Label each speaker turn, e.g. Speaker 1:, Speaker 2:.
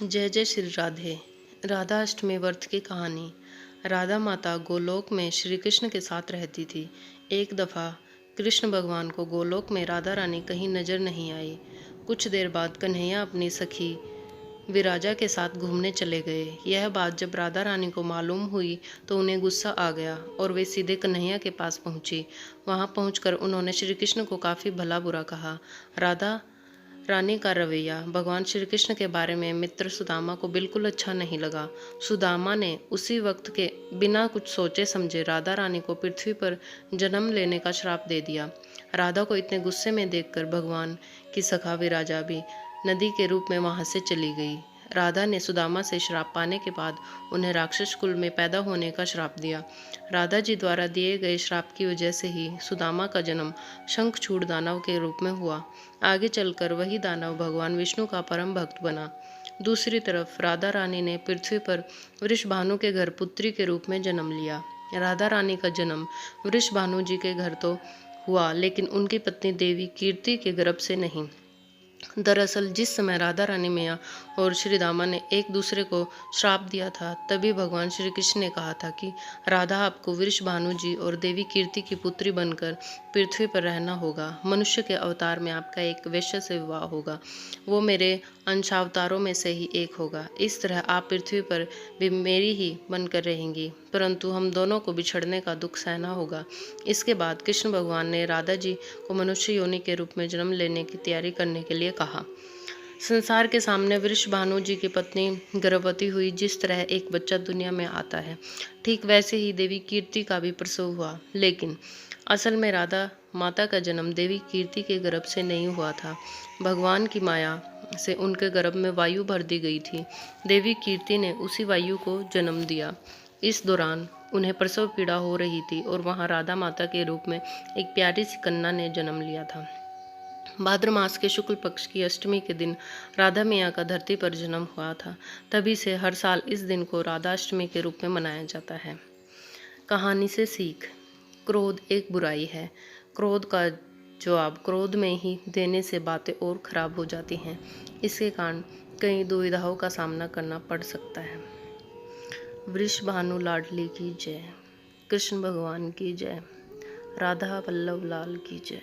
Speaker 1: जय जय श्री राधे। राधा अष्टमी व्रत की कहानी। राधा माता गोलोक में श्री कृष्ण के साथ रहती थी। एक दफ़ा कृष्ण भगवान को गोलोक में राधा रानी कहीं नजर नहीं आई। कुछ देर बाद कन्हैया अपनी सखी विराजा के साथ घूमने चले गए। यह बात जब राधा रानी को मालूम हुई तो उन्हें गुस्सा आ गया और वे सीधे कन्हैया के पास पहुंची। वहां पहुंचकर उन्होंने श्री कृष्ण को काफ़ी भला बुरा कहा। राधा रानी का रवैया भगवान श्री कृष्ण के बारे में मित्र सुदामा को बिल्कुल अच्छा नहीं लगा। सुदामा ने उसी वक्त के बिना कुछ सोचे समझे राधा रानी को पृथ्वी पर जन्म लेने का श्राप दे दिया। राधा को इतने गुस्से में देखकर भगवान की सखा विराजा भी नदी के रूप में वहां से चली गई। राधा ने सुदामा से श्राप पाने के बाद उन्हें राक्षस कुल में पैदा होने का श्राप दिया। राधा जी द्वारा दिए गए श्राप की वजह से ही सुदामा का जन्म शंखचूड़ दानव के रूप में हुआ। आगे चलकर वही दानव भगवान विष्णु का परम भक्त बना। दूसरी तरफ राधा रानी ने पृथ्वी पर वृषभानु के घर पुत्री के रूप में जन्म लिया। राधा रानी का जन्म वृषभानु जी के घर तो हुआ, लेकिन उनकी पत्नी देवी कीर्ति के गर्भ से नहीं। दरअसल जिस समय राधा रानी मैया और श्री दामा ने एक दूसरे को श्राप दिया था, तभी भगवान श्री कृष्ण ने कहा था कि राधा आपको वृषभानु जी और देवी कीर्ति की पुत्री बनकर पृथ्वी पर रहना होगा। मनुष्य के अवतार में आपका एक वैश्य से विवाह होगा, वो मेरे अंशावतारों में से ही एक होगा। इस तरह आप पृथ्वी पर भी मेरी ही बनकर रहेंगी, परंतु हम दोनों को बिछड़ने का दुख सहना होगा। इसके बाद कृष्ण भगवान ने राधा जी को मनुष्य योनि के रूप में जन्म लेने की तैयारी करने के लिए कहा। संसार के सामने वृषभानु जी की पत्नी गर्भवती हुई। जिस तरह एक बच्चा दुनिया में आता है, ठीक वैसे ही देवी कीर्ति का भी प्रसव हुआ। लेकिन असल में राधा माता का जन्म देवी कीर्ति के गर्भ से नहीं हुआ था। भगवान की माया से उनके गर्भ में वायु भर दी गई थी। देवी कीर्ति ने उसी वायु को जन्म दिया। इस दौरान उन्हें प्रसव पीड़ा हो रही थी और वहाँ राधा माता के रूप में एक प्यारी सी कन्या ने जन्म लिया था। भाद्र मास के शुक्ल पक्ष की अष्टमी के दिन राधा मैया का धरती पर जन्म हुआ था। तभी से हर साल इस दिन को राधा अष्टमी के रूप में मनाया जाता है। कहानी से सीख। क्रोध एक बुराई है। क्रोध का जवाब क्रोध में ही देने से बातें और खराब हो जाती हैं। इसके कारण कई दुविधाओं का सामना करना पड़ सकता है। वृषभानु लाडली की जय। कृष्ण भगवान की जय। राधा वल्लभ लाल की जय।